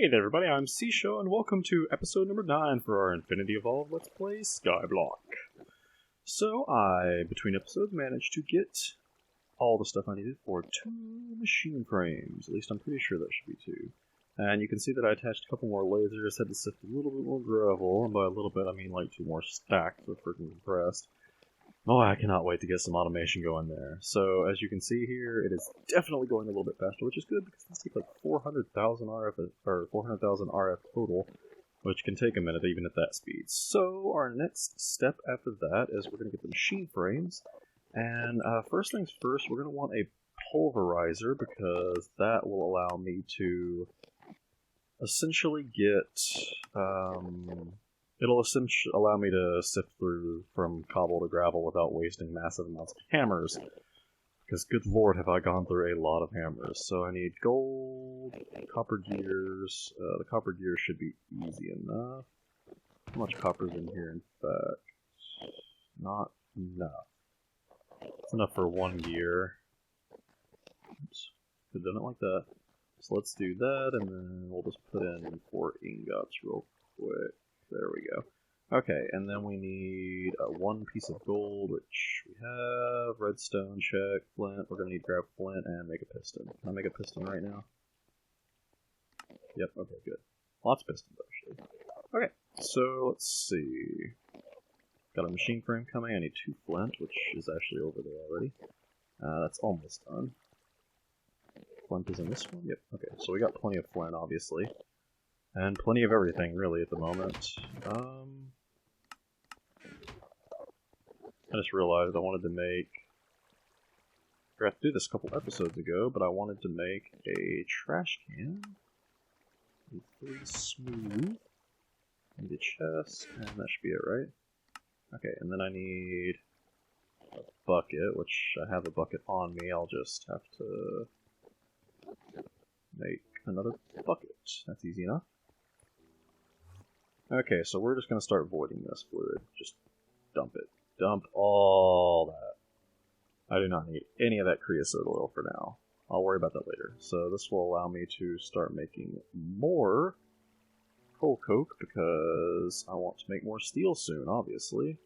Hey there everybody, I'm Seashow, and welcome to episode number 9 for our Infinity Evolved Let's Play Skyblock. So between episodes, managed to get all the stuff I needed for 2 machine frames. At least I'm pretty sure that should be 2. And you can see that I attached a couple more lasers, had to sift a little bit more gravel, and by a little bit I mean like 2 more stacks. We're freaking impressed. Oh, I cannot wait to get some automation going there. So, as you can see here, it is definitely going a little bit faster, which is good because these take like 400,000 RF, or 400,000 RF total, which can take a minute even at that speed. So, our next step after that is we're going to get the machine frames, and first things first, we're going to want a pulverizer because that will allow me to essentially get, it'll essentially allow me to sift through from cobble to gravel without wasting massive amounts of hammers. Because good lord have I gone through a lot of hammers. So I need gold, copper gears. The copper gears should be easy enough. How much copper's in here in fact? Not enough. It's enough for 1 gear. Oops, could have done it like that. So let's do that and then we'll just put in 4 ingots real quick. There we go. Okay, and then we need 1 piece of gold, which we have. Redstone, check. Flint. We're going to need to grab flint and make a piston. Can I make a piston right now? Yep, okay, good. Lots of pistons, actually. Okay, so let's see. Got a machine frame coming. I need 2 flint, which is actually over there already. That's almost done. Flint is in this one? Yep, okay, so we got plenty of flint, obviously. And plenty of everything, really, at the moment. I just realized I wanted to make... I forgot to do this a couple episodes ago, but I wanted to make a trash can. 3 smooth. Need a chest, and that should be it, right? Okay, and then I need a bucket, which I have a bucket on me. I'll just have to make another bucket. That's easy enough. Okay, so we're just going to start voiding this fluid. Just dump it. Dump all that. I do not need any of that creosote oil for now. I'll worry about that later. So this will allow me to start making more coal coke because I want to make more steel soon, obviously.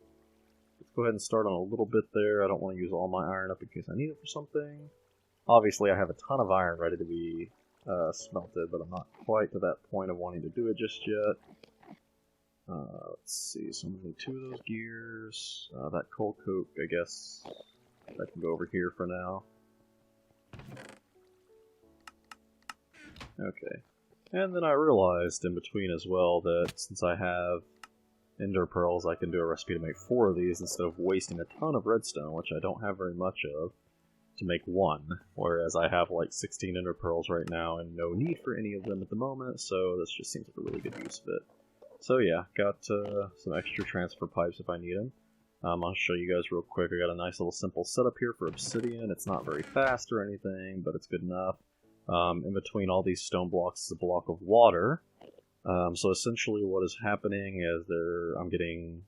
Let's go ahead and start on a little bit there. I don't want to use all my iron up in case I need it for something. Obviously, I have a ton of iron ready to be smelted, but I'm not quite to that point of wanting to do it just yet. Let's see, so I'm going to need 2 of those gears. That coal coke, I guess, that can go over here for now. Okay. And then I realized in between as well that since I have ender pearls, I can do a recipe to make 4 of these instead of wasting a ton of redstone, which I don't have very much of, to make 1. Whereas I have like 16 ender pearls right now and no need for any of them at the moment, so this just seems like a really good use of it. So yeah, got some extra transfer pipes if I need them. I'll show you guys real quick. I got a nice little simple setup here for obsidian. It's not very fast or anything, but it's good enough. In between all these stone blocks is a block of water. So essentially what is happening is I'm getting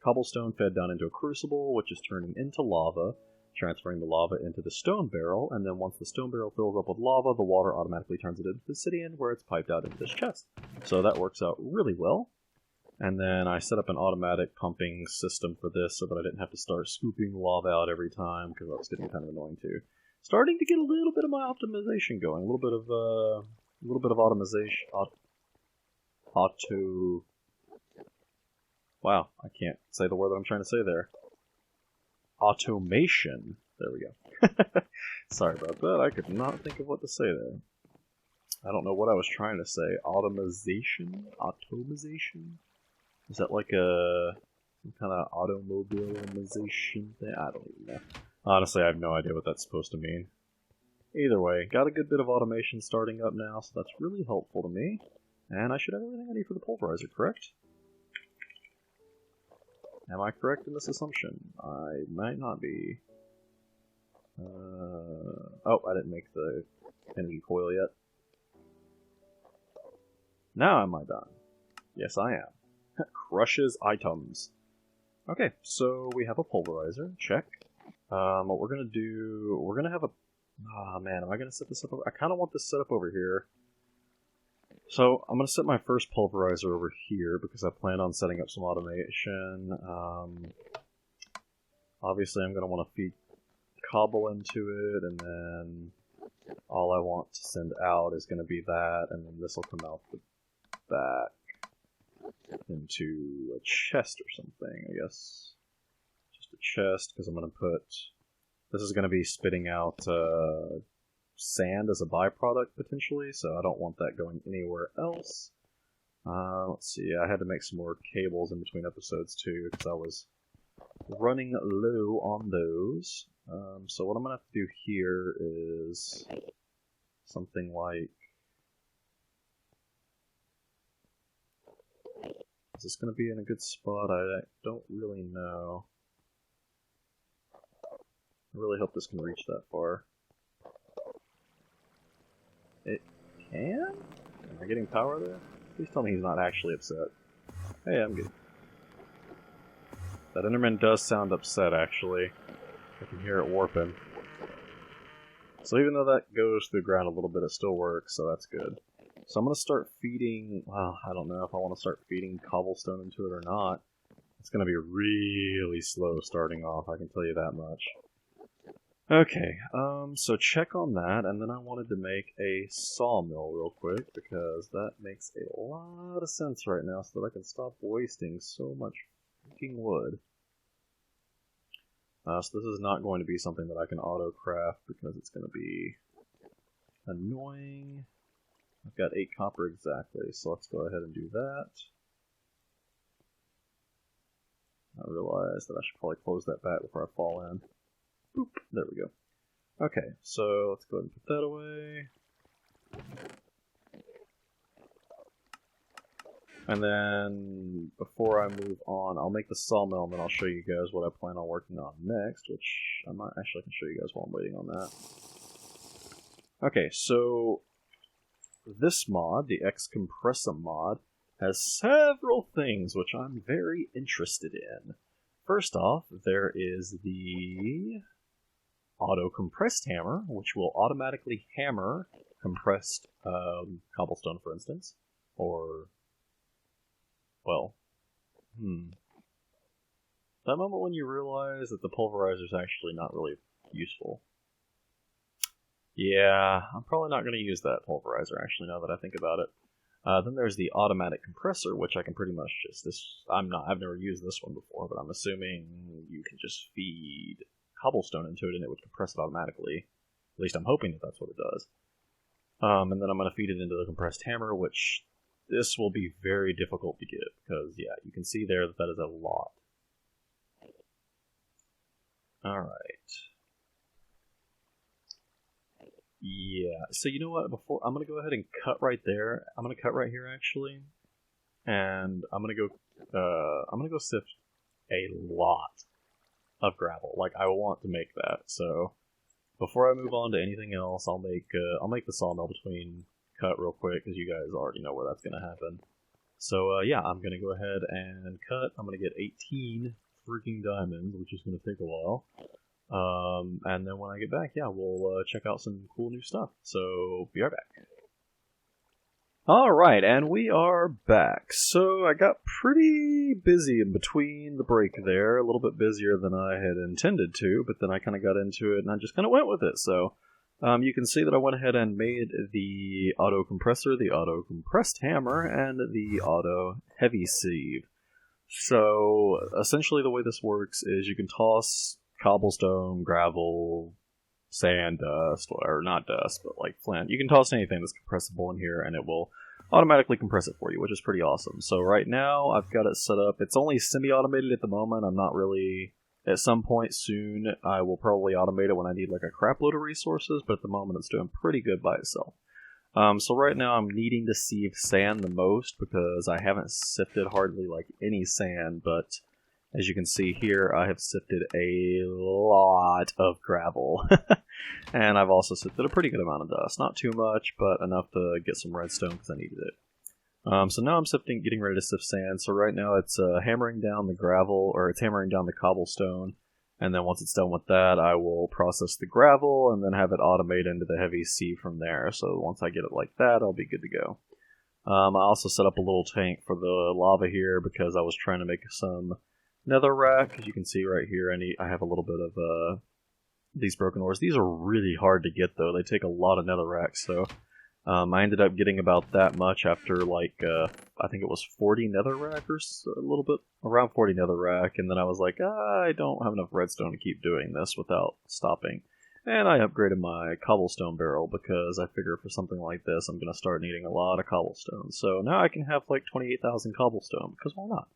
cobblestone fed down into a crucible, which is turning into lava, transferring the lava into the stone barrel, and then once the stone barrel fills up with lava, the water automatically turns it into obsidian, where it's piped out into this chest. So that works out really well. And then I set up an automatic pumping system for this so that I didn't have to start scooping lava out every time, because that was getting kind of annoying too. Starting to get a little bit of my optimization going, a little bit of automation, wow, I can't say the word that I'm trying to say there. Automation. There we go. Sorry about that. I could not think of what to say there. I don't know what I was trying to say. Automation? Automation? Is that like some kind of automobilization thing? I don't even know. Honestly, I have no idea what that's supposed to mean. Either way, got a good bit of automation starting up now, so that's really helpful to me. And I should have everything I need for the pulverizer, correct? Am I correct in this assumption? I might not be. Oh, I didn't make the energy coil yet. Now am I done? Yes, I am. Crushes items. Okay, so we have a pulverizer. Check. What we're gonna do... We're gonna have a... Ah, man, am I gonna set this up over... I kind of want this set up over here. So I'm going to set my first pulverizer over here because I plan on setting up some automation. Obviously I'm going to want to feed cobble into it, and then all I want to send out is going to be that, and then this will come out the back into a chest or something, I guess. Just a chest, because I'm going to put... This is going to be spitting out sand as a byproduct, potentially, so I don't want that going anywhere else. Let's see, I had to make some more cables in between episodes, too, because I was running low on those. So what I'm going to have to do here is something like... Is this going to be in a good spot? I don't really know. I really hope this can reach that far. It can? Am I getting power there? Please tell me he's not actually upset. Hey, I'm good. That Enderman does sound upset, actually. I can hear it warping. So even though that goes through the ground a little bit, it still works, so that's good. So I'm going to start feeding... Well, I don't know if I want to start feeding cobblestone into it or not. It's going to be really slow starting off, I can tell you that much. Okay, so check on that, and then I wanted to make a sawmill real quick, because that makes a lot of sense right now, so that I can stop wasting so much freaking wood. So this is not going to be something that I can auto-craft, because it's going to be annoying. I've got 8 copper exactly, so let's go ahead and do that. I realized that I should probably close that back before I fall in. Boop, there we go. Okay, so let's go ahead and put that away. And then, before I move on, I'll make the sawmill, and then I'll show you guys what I plan on working on next, which I might actually can show you guys while I'm waiting on that. Okay, so this mod, the Excompressum mod, has several things which I'm very interested in. First off, there is the auto-compressed hammer, which will automatically hammer compressed cobblestone, for instance, or... Well, that moment when you realize that the pulverizer is actually not really useful. Yeah, I'm probably not going to use that pulverizer, actually, now that I think about it. Then there's the automatic compressor, which I can pretty much just... I've never used this one before, but I'm assuming you can just feed cobblestone into it and it would compress it automatically. At least I'm hoping that that's what it does. And then I'm going to feed it into the compressed hammer, which... This will be very difficult to get, because, yeah, you can see there that that is a lot. Alright. Yeah, so you know what, I'm going to go ahead and cut right there. I'm going to cut right here, actually. And I'm going to go sift a lot of gravel. Like, I want to make that, so... Before I move on to anything else, I'll make the sawmill between... cut real quick, because you guys already know where that's going to happen. So, yeah, I'm going to go ahead and cut. I'm going to get 18 freaking diamonds, which is going to take a while. And then when I get back, yeah, we'll check out some cool new stuff. So, be right back. Alright, and we are back. So, I got pretty busy in between the break there, a little bit busier than I had intended to, but then I kind of got into it and I just kind of went with it, so... you can see that I went ahead and made the auto compressor, the auto compressed hammer, and the auto heavy sieve. So essentially the way this works is you can toss cobblestone, gravel, sand, dust, or not dust, but like flint. You can toss anything that's compressible in here and it will automatically compress it for you, which is pretty awesome. So right now I've got it set up. It's only semi-automated at the moment. I'm not really... At some point soon, I will probably automate it when I need like a crap load of resources, but at the moment it's doing pretty good by itself. So right now I'm needing to sieve sand the most because I haven't sifted hardly like any sand, but as you can see here, I have sifted a lot of gravel. And I've also sifted a pretty good amount of dust. Not too much, but enough to get some redstone because I needed it. So now I'm getting ready to sift sand. So right now it's hammering down the gravel, or it's hammering down the cobblestone. And then once it's done with that, I will process the gravel and then have it automate into the heavy sieve from there. So once I get it like that, I'll be good to go. I also set up a little tank for the lava here because I was trying to make some netherrack. As you can see right here, I have a little bit of these broken ores. These are really hard to get though. They take a lot of netherrack, so I ended up getting about that much after like I think it was 40 netherrack or a little bit around 40 netherrack, and then I was like, I don't have enough redstone to keep doing this without stopping. And I upgraded my cobblestone barrel because I figure for something like this I'm going to start needing a lot of cobblestone. So now I can have like 28,000 cobblestone, because why not?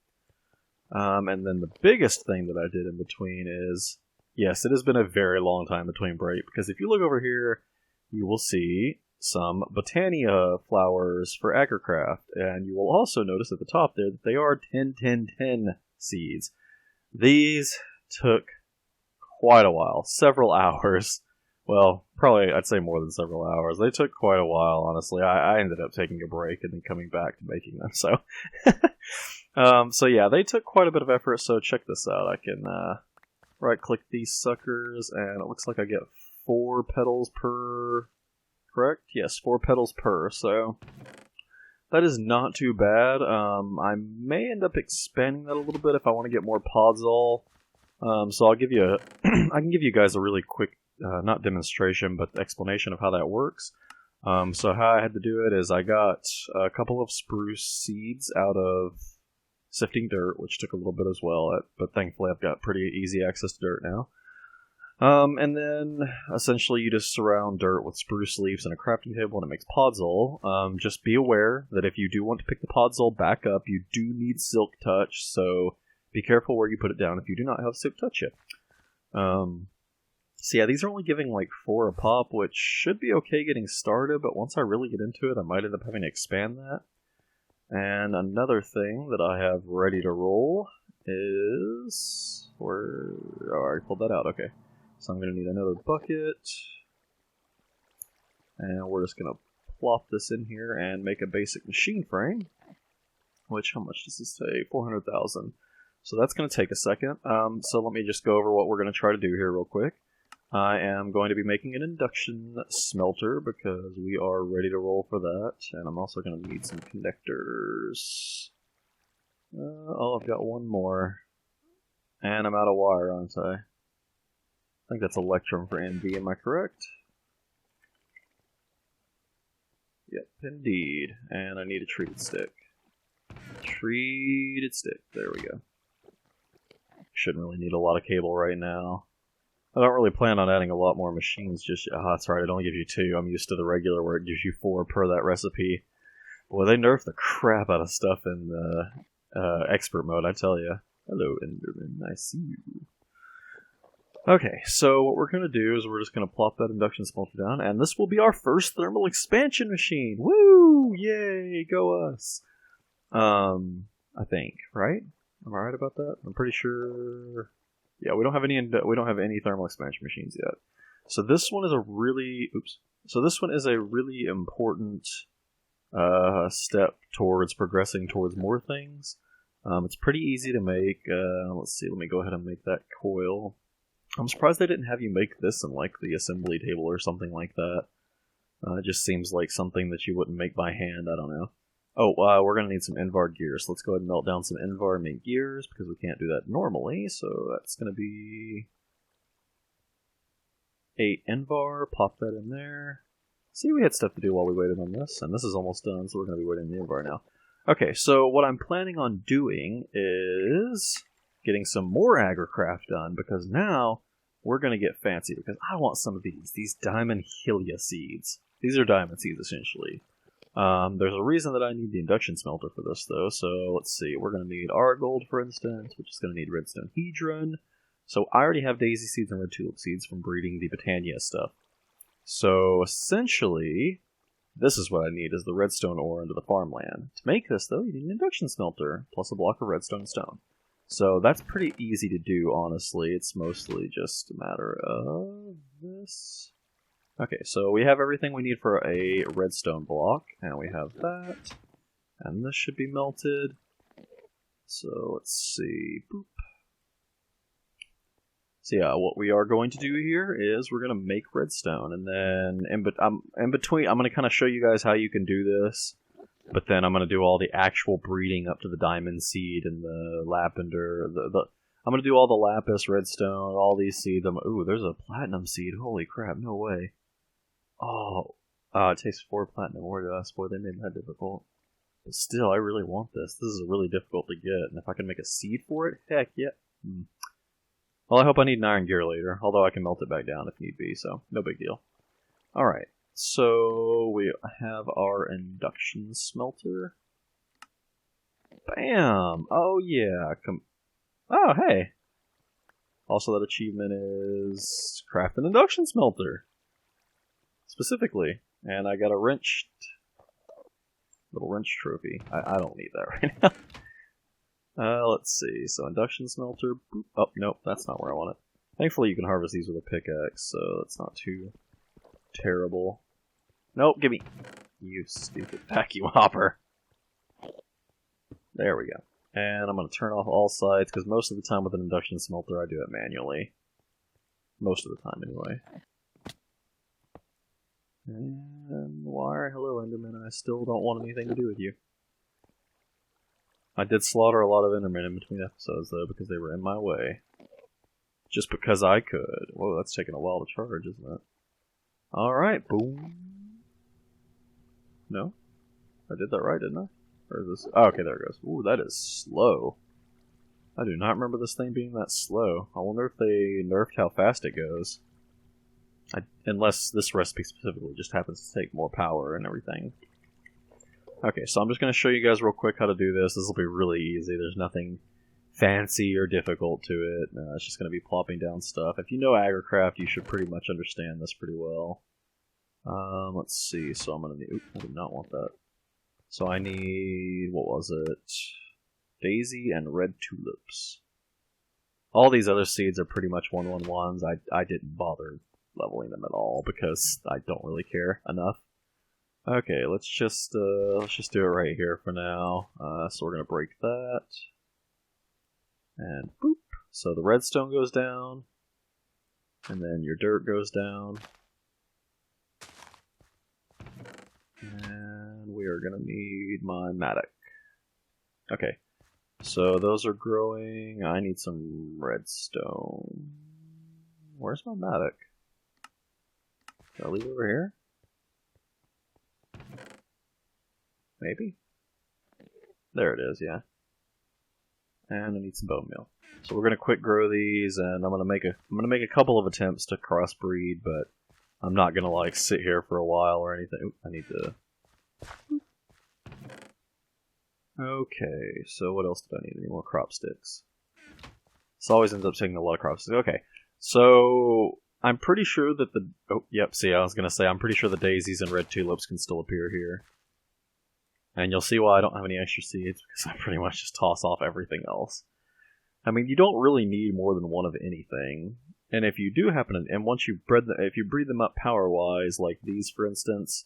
And then the biggest thing that I did in between is, yes, it has been a very long time between break, because if you look over here, you will see some Botania flowers for agricraft, and you will also notice at the top there that they are 10-10-10 seeds. These took quite a while, several hours. Well, probably I'd say more than several hours. They took quite a while, honestly. I ended up taking a break and then coming back to making them, so... so yeah, they took quite a bit of effort, so check this out. I can right-click these suckers, and it looks like I get 4 petals per... Correct? Yes, 4 petals per, so... That is not too bad. I may end up expanding that a little bit if I want to get more podzol. So I'll give you I can give you guys a really quick, not demonstration, but explanation of how that works. So how I had to do it is I got a couple of spruce seeds out of sifting dirt, which took a little bit as well, but thankfully I've got pretty easy access to dirt now. And then essentially you just surround dirt with spruce leaves and a crafting table and it makes podzol. Just be aware that if you do want to pick the podzol back up, you do need silk touch, so be careful where you put it down if you do not have silk touch yet. So yeah, these are only giving like 4 a pop, which should be okay getting started, but once I really get into it, I might end up having to expand that. And another thing that I have ready to roll is... Oh, I already pulled that out, okay. So I'm going to need another bucket. And we're just going to plop this in here and make a basic machine frame. Which, how much does this take? 400,000. So that's going to take a second. So let me just go over what we're going to try to do here real quick. I am going to be making an induction smelter because we are ready to roll for that. And I'm also going to need some connectors. Oh, I've got one more. And I'm out of wire, aren't I? I think that's Electrum for NB, am I correct? Yep, indeed. And I need a treated stick. Treated stick, there we go. Shouldn't really need a lot of cable right now. I don't really plan on adding a lot more machines just yet. That's right, it only gives you 2. I'm used to the regular where it gives you 4 per that recipe. Boy, they nerfed the crap out of stuff in the expert mode, I tell ya. Hello, Enderman, I see you. Okay, so what we're going to do is we're just going to plop that induction smelter down, and this will be our first thermal expansion machine! Woo! Yay, go us! I think, right? Am I right about that? I'm pretty sure... Yeah, we don't have any thermal expansion machines yet. So this one is a really... Oops. So this one is a really important step towards progressing towards more things. It's pretty easy to make. Let's see, let me go ahead and make that coil. I'm surprised they didn't have you make this in like the assembly table or something like that. It just seems like something that you wouldn't make by hand, I don't know. Oh, we're going to need some Invar gears. Let's go ahead and melt down some Invar and make gears, because we can't do that normally, so that's going to be 8 Invar, pop that in there. See, we had stuff to do while we waited on this, and this is almost done, so we're going to be waiting on the Invar now. Okay, so what I'm planning on doing is getting some more agricraft done, because now we're going to get fancy, because I want some of these diamond Hylia seeds. These are diamond seeds, essentially. There's a reason that I need the induction smelter for this, though, so let's see. We're going to need Argold, for instance, which is going to need redstone hedron. So I already have daisy seeds and red tulip seeds from breeding the Botania stuff. So essentially, this is what I need, is the redstone ore into the farmland. To make this, though, you need an induction smelter, plus a block of redstone and stone. So that's pretty easy to do, honestly. It's mostly just a matter of this. Okay, so we have everything we need for a redstone block, and we have that, and this should be melted. So let's see, boop. So yeah, what we are going to do here is we're going to make redstone, and then in between, I'm going to kind of show you guys how you can do this. But then I'm going to do all the actual breeding up to the diamond seed and the lavender. I'm going to do all the lapis, redstone, all these seeds. Ooh, there's a platinum seed. Holy crap, no way. Oh, it takes 4 platinum ore dust. Boy, they made that difficult. But still, I really want this. This is really difficult to get. And if I can make a seed for it, heck yeah. Well, I hope I need an iron gear later. Although I can melt it back down if need be, so no big deal. Alright, so we have our induction smelter. Bam! Oh yeah, oh hey! Also that achievement is craft an induction smelter. Specifically. And I got a little wrench trophy. I don't need that right now. Let's see. So induction smelter. Boop. Oh, nope, that's not where I want it. Thankfully you can harvest these with a pickaxe, so that's not too terrible. Nope, give me. You stupid vacuum hopper. There we go. And I'm going to turn off all sides, because most of the time with an induction smelter I do it manually. Most of the time anyway. And wire, hello Enderman, I still don't want anything to do with you. I did slaughter a lot of Endermen in between episodes though, because they were in my way. Just because I could. Whoa, that's taking a while to charge, isn't it? Alright, boom. No? I did that right, didn't I? Or is this... Oh, okay, there it goes. Ooh, that is slow. I do not remember this thing being that slow. I wonder if they nerfed how fast it goes. Unless this recipe specifically just happens to take more power and everything. Okay, so I'm just going to show you guys real quick how to do this. This will be really easy. There's nothing fancy or difficult to it. It's just going to be plopping down stuff. If you know Agricraft, you should pretty much understand this pretty well. Let's see. So I'm going to need... Oop, I did not want that. So I need... What was it? Daisy and red tulips. All these other seeds are pretty much 1/1/1s. I didn't bother leveling them at all because I don't really care enough. Okay, let's just do it right here for now. So we're gonna break that, and boop. So the redstone goes down, and then your dirt goes down, and we are gonna need my mattock. Okay, so those are growing. I need some redstone. Where's my mattock? Should I leave it over here? Maybe? There it is, yeah. And I need some bone meal. So we're gonna quick grow these, and I'm gonna make a couple of attempts to crossbreed, but I'm not gonna like sit here for a while or anything. Oop, I need to. Okay, so what else do I need? Any more crop sticks? This always ends up taking a lot of crop sticks. Okay, so I'm pretty sure that the... Oh, yep, see, I was going to say, I'm pretty sure the daisies and red tulips can still appear here. And you'll see why I don't have any extra seeds, because I pretty much just toss off everything else. I mean, you don't really need more than one of anything. And if you do happen to... And once you if you breed them up power-wise, like these, for instance,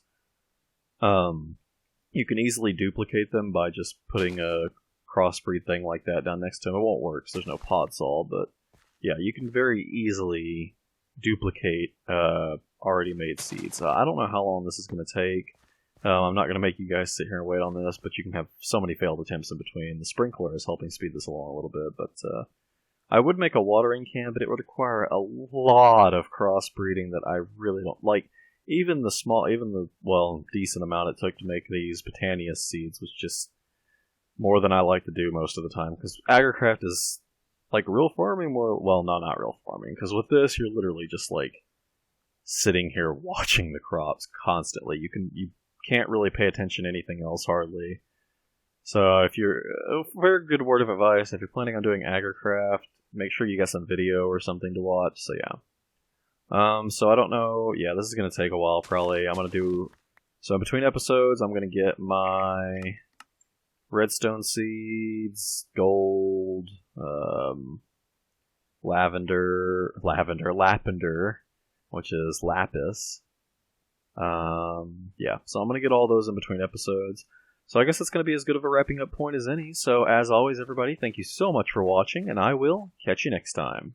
you can easily duplicate them by just putting a crossbreed thing like that down next to them. It won't work, because there's no pod saw, but yeah, you can very easily duplicate already made seeds. I don't know how long this is going to take. I'm not going to make you guys sit here and wait on this, but you can have so many failed attempts in between. The sprinkler is helping speed this along a little bit, but I would make a watering can, but it would require a lot of crossbreeding that I really don't like. Even the decent amount it took to make these Botanius seeds was just more than I like to do most of the time, because Agricraft is like real farming, not real farming, because with this you're literally just like sitting here watching the crops constantly. You can't really pay attention to anything else hardly. So if you're a very good word of advice, if you're planning on doing Agricraft, make sure you get some video or something to watch. So yeah. So I don't know. Yeah, this is gonna take a while probably. I'm gonna do so between episodes. I'm gonna get my redstone seeds, gold, lavender, which is lapis. Yeah, so I'm gonna get all those in between episodes. So I guess it's gonna be as good of a wrapping up point as any. So as always, everybody, thank you so much for watching, and I will catch you next time.